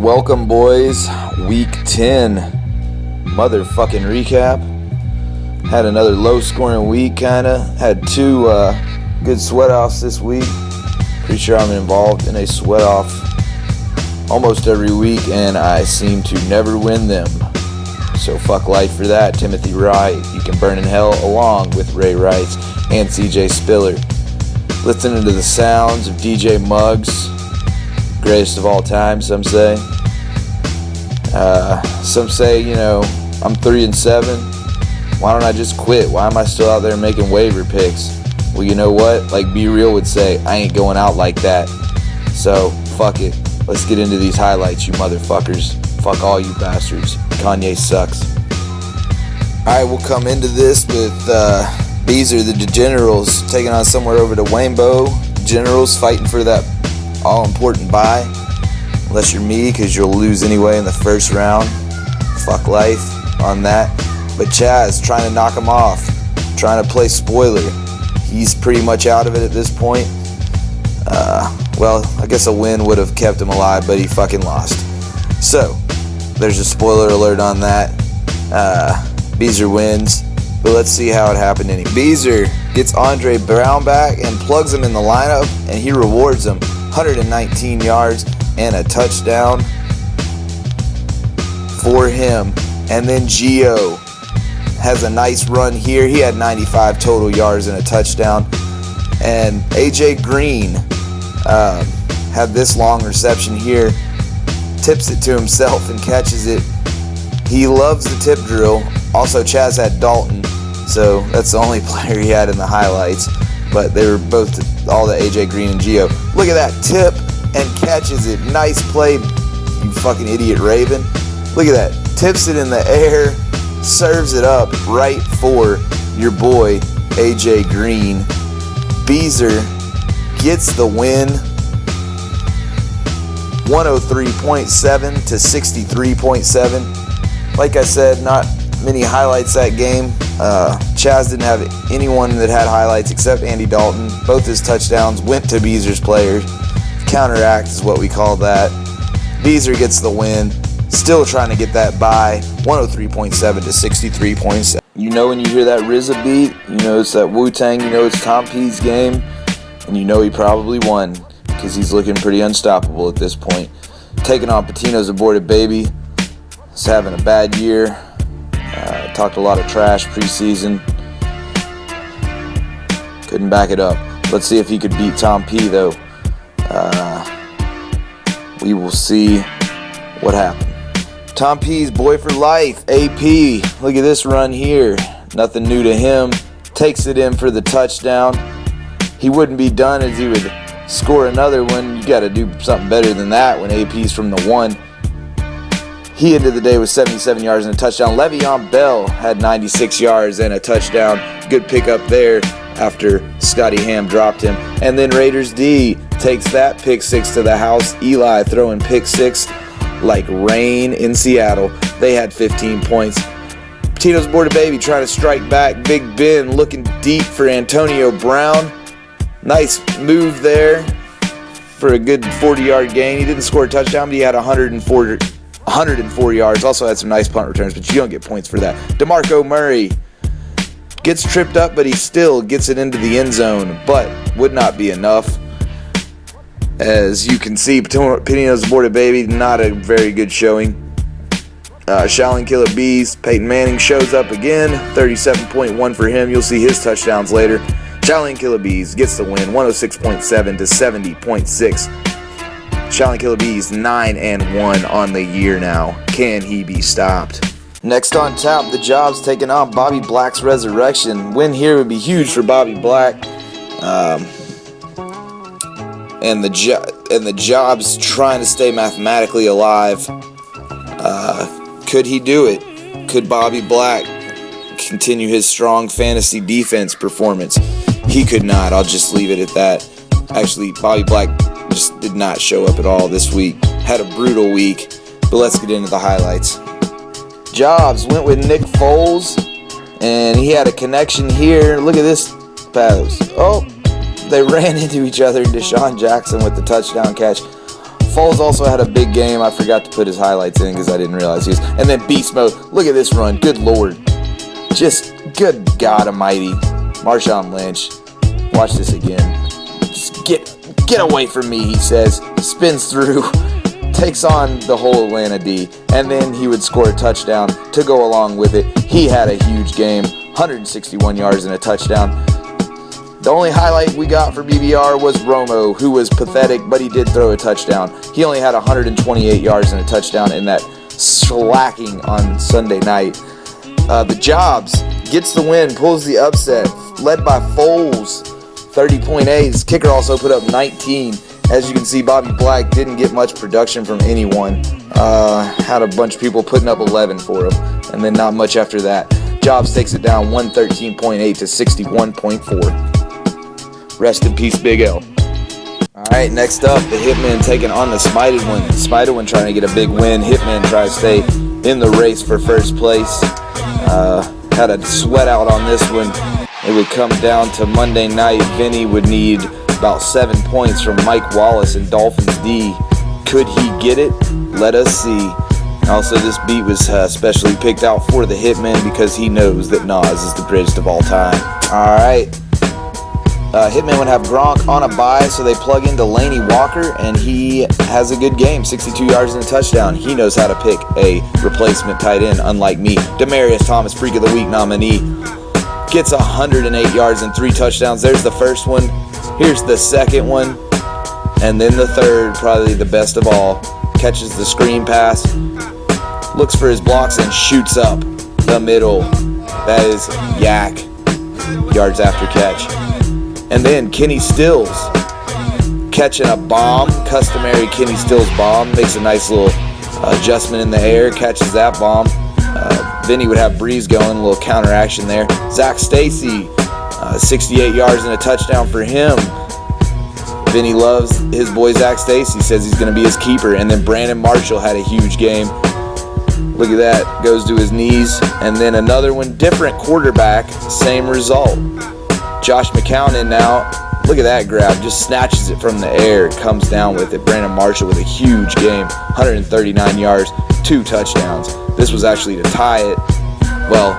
Welcome, boys. Week 10 motherfucking recap. Had another low-scoring week, kinda. Had two good sweat-offs this week. Pretty sure I'm involved in a sweat-off almost every week, and I seem to never win them. So fuck life for that, Timothy Wright. You can burn in hell along with Ray Rice and CJ Spiller. Listening to the sounds of DJ Muggs. Greatest of all time, some say. Some say, I'm 3-7. Why don't I just quit? Why am I still out there making waiver picks? Well, you know what? Like Be Real would say, I ain't going out like that. So, fuck it. Let's get into these highlights, you motherfuckers. Fuck all you bastards. Kanye sucks. Alright, we'll come into this with Beezer, the Generals, taking on somewhere over to Waynebeau. Generals fighting for that all-important bye. Unless you're me, because you'll lose anyway in the first round. Fuck life on that. But Chaz trying to knock him off. Trying to play spoiler. He's pretty much out of it at this point. Well, I guess a win would have kept him alive, but he fucking lost. So, there's a spoiler alert on that. Beezer wins. But let's see how it happened anyway. Beezer gets Andre Brown back and plugs him in the lineup, and he rewards him 119 yards and a touchdown for him. And then Gio has a nice run here. He had 95 total yards and a touchdown. And AJ Green had this long reception here. Tips it to himself and catches it. He loves the tip drill. Also, Chaz had Dalton, so that's the only player he had in the highlights. But they were both all the AJ Green and Gio. Look at that tip and catches it. Nice play, you fucking idiot Raven. Look at that. Tips it in the air, serves it up right for your boy AJ Green. Beezer gets the win. 103.7 to 63.7. Like I said, not many highlights that game. Chaz didn't have anyone that had highlights except Andy Dalton. Both his touchdowns went to Beezer's players. Counteract is what we call that. Beezer gets the win. Still trying to get that bye. 103.7 to 63.7. You know when you hear that RZA beat, you know it's that Wu-Tang, you know it's Tom P's game, and you know he probably won because he's looking pretty unstoppable at this point. Taking on Patino's Aborted Baby. He's having a bad year. Talked a lot of trash preseason. Couldn't back it up. Let's see if he could beat Tom P, though. We will see what happens. Tom P's boy for life, AP. Look at this run here. Nothing new to him. Takes it in for the touchdown. He wouldn't be done as he would score another one. You got to do something better than that when AP's from the 1. He ended the day with 77 yards and a touchdown. Le'Veon Bell had 96 yards and a touchdown. Good pickup there after Scotty Ham dropped him. And then Raiders D takes that pick 6 to the house. Eli throwing pick 6 like rain in Seattle. They had 15 points. Patino's Aborted Baby trying to strike back. Big Ben looking deep for Antonio Brown. Nice move there for a good 40-yard gain. He didn't score a touchdown, but he had 104 yards. Also had some nice punt returns, but you don't get points for that. DeMarco Murray gets tripped up, but he still gets it into the end zone, but would not be enough. As you can see, Patino's Aborted Baby, not a very good showing. Shaolin Killer Bees, Peyton Manning shows up again. 37.1 for him. You'll see his touchdowns later. Shaolin Killer Bees gets the win. 106.7 to 70.6. Shaolin Killer Bees 9-1 on the year now. Can he be stopped? Next on tap, the Jobs taking on Bobby Black's Resurrection. Win here would be huge for Bobby Black. And the Jobs trying to stay mathematically alive. Could he do it? Could Bobby Black continue his strong fantasy defense performance? He could not. I'll just leave it at that. Actually, Bobby Black just did not show up at all this week. Had a brutal week. But let's get into the highlights. Jobs went with Nick Foles, and he had a connection here. Look at this pass. Oh, they ran into each other. Deshaun Jackson with the touchdown catch. Foles also had a big game. I forgot to put his highlights in because I didn't realize he was. And then beast mode. Look at this run. Good Lord. Just good God almighty. Marshawn Lynch. Watch this again. Just get away from me, he says. Spins through. Takes on the whole Atlanta D. And then he would score a touchdown to go along with it. He had a huge game. 161 yards and a touchdown. The only highlight we got for BBR was Romo, who was pathetic, but he did throw a touchdown. He only had 128 yards and a touchdown in that slacking on Sunday night. The Jobs gets the win, pulls the upset, led by Foles, 30.8. His kicker also put up 19. As you can see, Bobby Black didn't get much production from anyone. Had a bunch of people putting up 11 for him, and then not much after that. Jobs takes it down 113.8 to 61.4. Rest in peace, Big L. Alright, next up, the Hitman taking on the Smited One. Smited One trying to get a big win. Hitman tries to stay in the race for first place. Had a sweat out on this one. It would come down to Monday night. Vinny would need about 7 points from Mike Wallace and Dolphins D. Could he get it? Let us see. Also, this beat was specially picked out for the Hitman because he knows that Nas is the greatest of all time. Alright. Hitman would have Gronk on a bye, so they plug into Laney Walker, and he has a good game, 62 yards and a touchdown. He knows how to pick a replacement tight end, unlike me. Demaryius Thomas, Freak of the Week nominee, gets 108 yards and 3 touchdowns. There's the first one. Here's the second one. And then the third, probably the best of all, catches the screen pass, looks for his blocks, and shoots up the middle. That is yak, yards after catch. And then Kenny Stills catching a bomb, customary Kenny Stills bomb, makes a nice little adjustment in the air, catches that bomb. Vinny would have Breeze going, a little counter action there. Zach Stacy, 68 yards and a touchdown for him. Vinny loves his boy Zach Stacy, says he's going to be his keeper. And then Brandon Marshall had a huge game. Look at that, goes to his knees. And then another one, different quarterback, same result. Josh McCown now, look at that grab, just snatches it from the air, comes down with it. Brandon Marshall with a huge game, 139 yards, 2 touchdowns. This was actually to tie it. Well,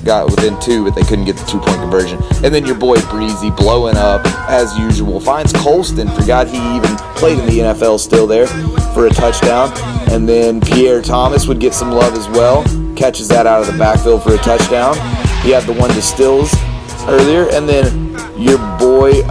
got within 2, but they couldn't get the 2-point conversion. And then your boy Breezy blowing up as usual. Finds Colston, forgot he even played in the NFL still there, for a touchdown. And then Pierre Thomas would get some love as well. Catches that out of the backfield for a touchdown. He had the one to Stills earlier, and then your boy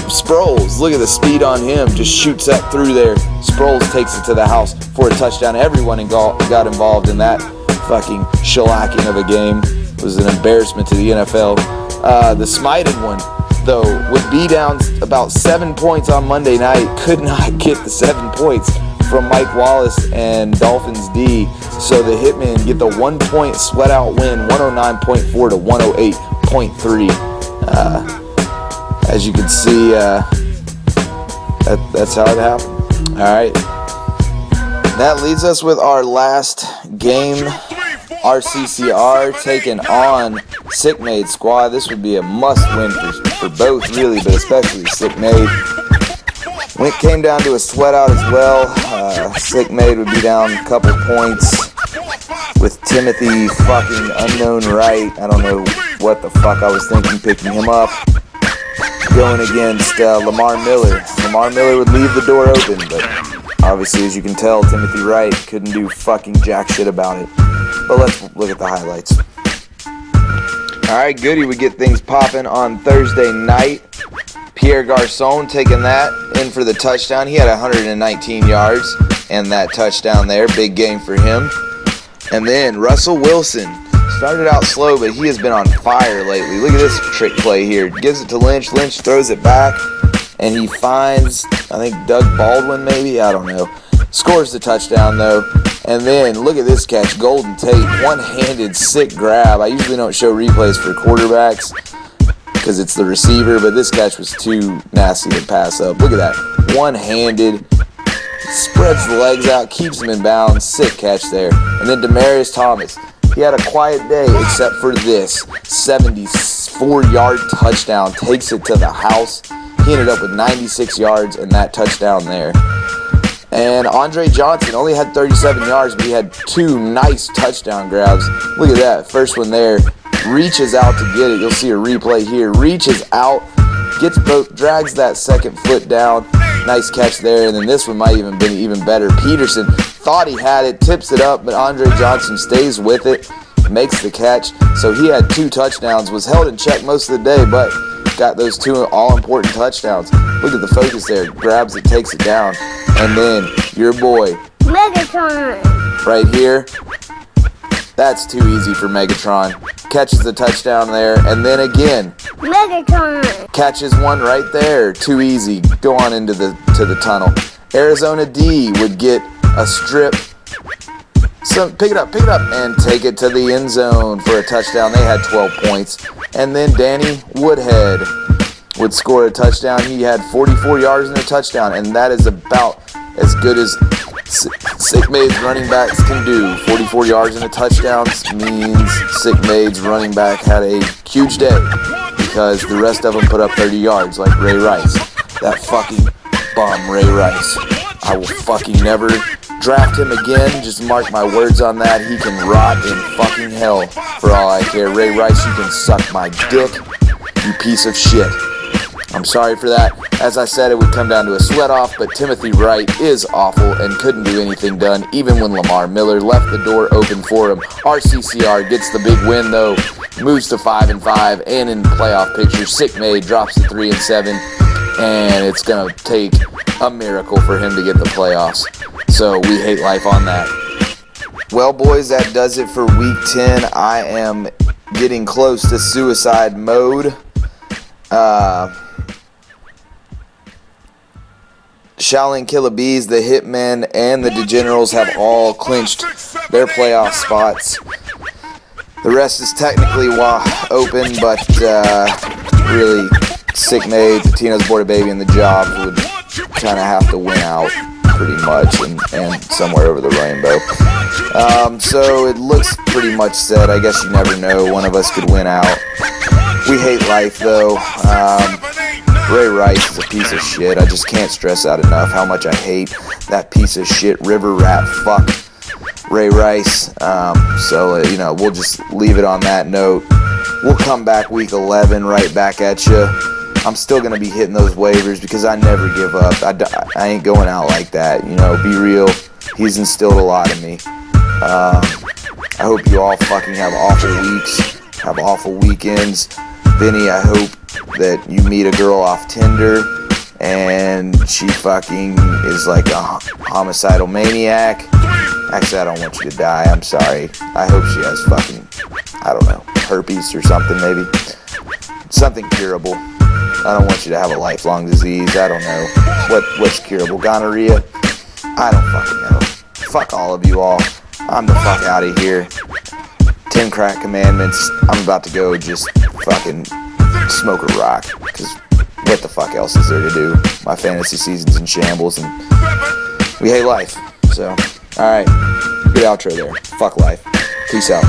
Sproles, look at the speed on him, just shoots up through there. Sproles takes it to the house for a touchdown. Everyone got involved in that fucking shellacking of a game. It was an embarrassment to the NFL. The Smited One, though, would be down about 7 points on Monday night, could not get the 7 points from Mike Wallace and Dolphins D, so the Hitmen get the 1 point sweat out win, 109.4 to 108.3. As you can see, that's how it happened. Alright, that leads us with our last game. RCCR taking on Sick Made Squad. This would be a must win for both, really, but especially Sick Made. When it came down to a sweat out as well, Sick Made would be down a couple points with Timothy fucking Unknown Right. I don't know what the fuck I was thinking picking him up. Going against Lamar Miller. Lamar Miller would leave the door open, but obviously, as you can tell, Timothy Wright couldn't do fucking jack shit about it. But let's look at the highlights. Alright, Goody would get things popping on Thursday night. Pierre Garcon taking that in for the touchdown. He had 119 yards and that touchdown there. Big game for him. And then Russell Wilson started out slow, but he has been on fire lately. Look at this trick play here. Gives it to Lynch. Lynch throws it back, and he finds, I think, Doug Baldwin maybe? I don't know. Scores the touchdown, though. And then, look at this catch. Golden Tate, one-handed sick grab. I usually don't show replays for quarterbacks because it's the receiver, but this catch was too nasty to pass up. Look at that. One-handed. Spreads the legs out, keeps him in bounds. Sick catch there. And then Demaryius Thomas. He had a quiet day except for this 74-yard touchdown. Takes it to the house. He ended up with 96 yards and that touchdown there. And Andre Johnson only had 37 yards, but he had 2 nice touchdown grabs. Look at that. First one there. Reaches out to get it. You'll see a replay here. Reaches out, gets both, drags that second foot down. Nice catch there. And then this one might even been even better. Peterson thought he had it, tips it up, but Andre Johnson stays with it, makes the catch. So he had 2 touchdowns, was held in check most of the day, but got those 2 all-important touchdowns. Look at the focus there. Grabs it, takes it down. And then your boy, Megatron. right here. That's too easy for Megatron. Catches the touchdown there. And then again, Megatron. catches one right there. Too easy. Go on into the tunnel. Arizona D would get a strip. So pick it up, and take it to the end zone for a touchdown. They had 12 points. And then Danny Woodhead would score a touchdown. He had 44 yards and a touchdown, and that is about as good as Sick Made's running backs can do. 44 yards and a touchdown means Sick Made's running back had a huge day because the rest of them put up 30 yards like Ray Rice. That fucking bum Ray Rice. I will fucking never draft him again. Just mark my words on that. He can rot in fucking hell for all I care. Ray Rice, you can suck my dick, you piece of shit. I'm sorry for that. As I said, it would come down to a sweat off, but Timothy Wright is awful and couldn't do anything done, even when Lamar Miller left the door open for him. RCCR gets the big win, though, moves to 5-5, and in playoff picture, Sick Made drops to 3-7, and it's going to take a miracle for him to get the playoffs. So we hate life on that. Well, boys, that does it for Week 10. I am getting close to suicide mode. Shaolin Killer Bees, the Hitmen, and the Degenerals have all clinched their playoff spots. The rest is technically open, but really, Sick Made, Patino's Border Baby, and the Jobs would kind of have to win out pretty much, and somewhere over the rainbow. So it looks pretty much set. I guess you never know. One of us could win out. We hate life, though. Ray Rice is a piece of shit. I just can't stress out enough how much I hate that piece of shit river rat fuck Ray Rice. So we'll just leave it on that note. We'll come back Week 11 right back at you. I'm still going to be hitting those waivers because I never give up. I ain't going out like that. Be real. He's instilled a lot in me. I hope you all fucking have awful weeks, have awful weekends. Vinny, I hope that you meet a girl off Tinder and she fucking is like a homicidal maniac. Actually, I don't want you to die. I'm sorry. I hope she has fucking, I don't know, herpes or something maybe. Something curable. I don't want you to have a lifelong disease. I don't know. What's curable? Gonorrhea? I don't fucking know. Fuck all of you all. I'm the fuck out of here. 10 crack commandments. I'm about to go just fucking smoke a rock. Because what the fuck else is there to do? My fantasy season's in shambles and we hate life. So, alright. Good outro there. Fuck life. Peace out.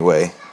Anyway.